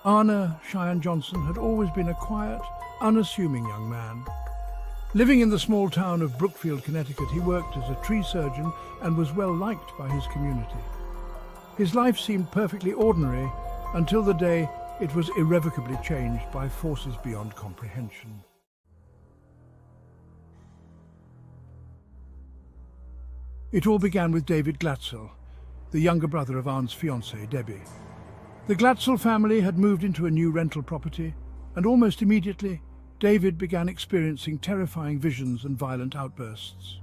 Arne Johnson had always been a quiet, unassuming young man. Living in the small town of Brookfield, Connecticut, he worked as a tree surgeon and was well liked by his community. His life seemed perfectly ordinary until the day it was irrevocably changed by forces beyond comprehension. It all began with David Glatzel, the younger brother of Arne's fiancée, Debbie. The Glatzel family had moved into a new rental property, and almost immediately, David began experiencing terrifying visions and violent outbursts.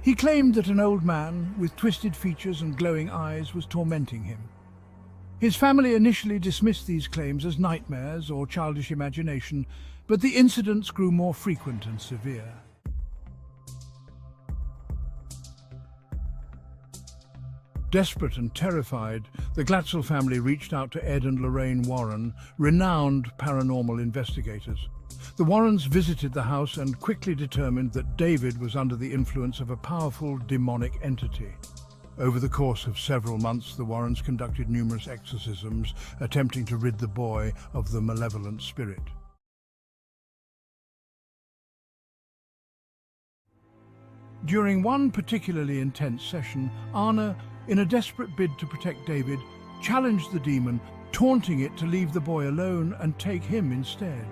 He claimed that an old man with twisted features and glowing eyes was tormenting him. His family initially dismissed these claims as nightmares or childish imagination, but the incidents grew more frequent and severe. Desperate and terrified, the Glatzel family reached out to Ed and Lorraine Warren, renowned paranormal investigators. The Warrens visited the house and quickly determined that David was under the influence of a powerful demonic entity. Over the course of several months, the Warrens conducted numerous exorcisms, attempting to rid the boy of the malevolent spirit. During one particularly intense session, Arne, in a desperate bid to protect David, challenged the demon, taunting it to leave the boy alone and take him instead.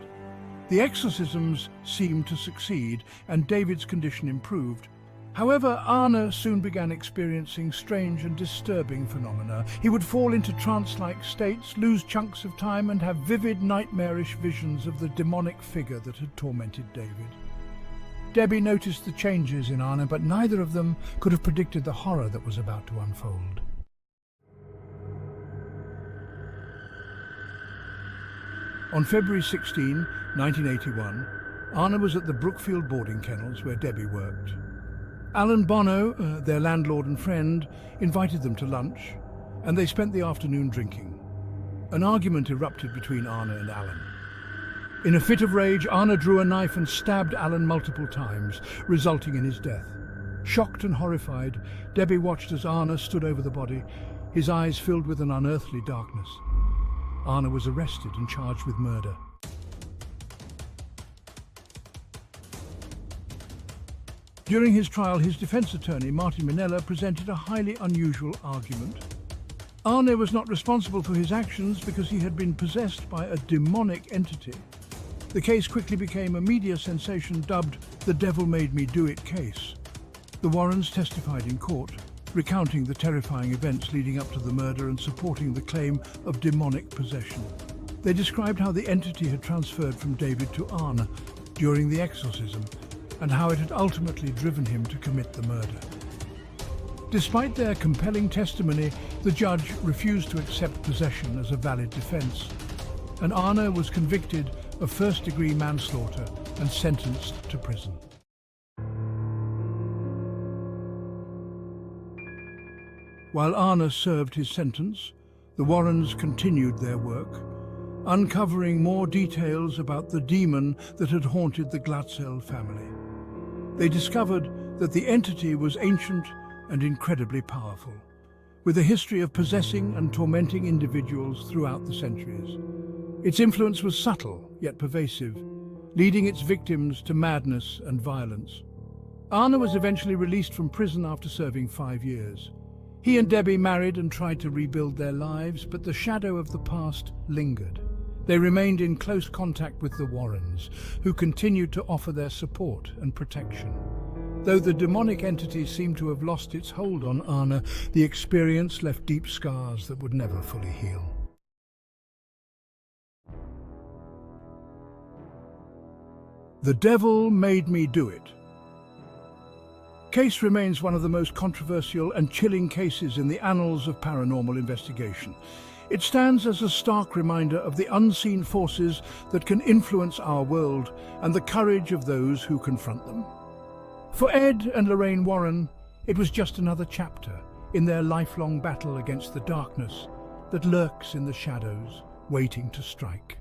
The exorcisms seemed to succeed, and David's condition improved. However, Arne soon began experiencing strange and disturbing phenomena. He would fall into trance-like states, lose chunks of time, and have vivid, nightmarish visions of the demonic figure that had tormented David. Debbie noticed the changes in Arne, but neither of them could have predicted the horror that was about to unfold. On February 16, 1981, Arne was at the Brookfield boarding kennels where Debbie worked. Alan Bono, their landlord and friend, invited them to lunch, and they spent the afternoon drinking. An argument erupted between Arne and Alan. In a fit of rage, Arne drew a knife and stabbed Alan multiple times, resulting in his death. Shocked and horrified, Debbie watched as Arne stood over the body, his eyes filled with an unearthly darkness. Arne was arrested and charged with murder. During his trial, his defense attorney, Martin Minella, presented a highly unusual argument. Arne was not responsible for his actions because he had been possessed by a demonic entity. The case quickly became a media sensation dubbed the "Devil Made Me Do It" case. The Warrens testified in court, recounting the terrifying events leading up to the murder and supporting the claim of demonic possession. They described how the entity had transferred from David to Arne during the exorcism, and how it had ultimately driven him to commit the murder. Despite their compelling testimony, the judge refused to accept possession as a valid defense, and Arne was convicted of first-degree manslaughter and sentenced to prison. While Arne served his sentence, the Warrens continued their work, uncovering more details about the demon that had haunted the Glatzel family. They discovered that the entity was ancient and incredibly powerful, with a history of possessing and tormenting individuals throughout the centuries. Its influence was subtle yet pervasive, leading its victims to madness and violence. Arne was eventually released from prison after serving 5 years. He and Debbie married and tried to rebuild their lives, but the shadow of the past lingered. They remained in close contact with the Warrens, who continued to offer their support and protection. Though the demonic entity seemed to have lost its hold on Arne, the experience left deep scars that would never fully heal. The Devil Made Me Do It. Case remains one of the most controversial and chilling cases in the annals of paranormal investigation. It stands as a stark reminder of the unseen forces that can influence our world and the courage of those who confront them. For Ed and Lorraine Warren, it was just another chapter in their lifelong battle against the darkness that lurks in the shadows, waiting to strike.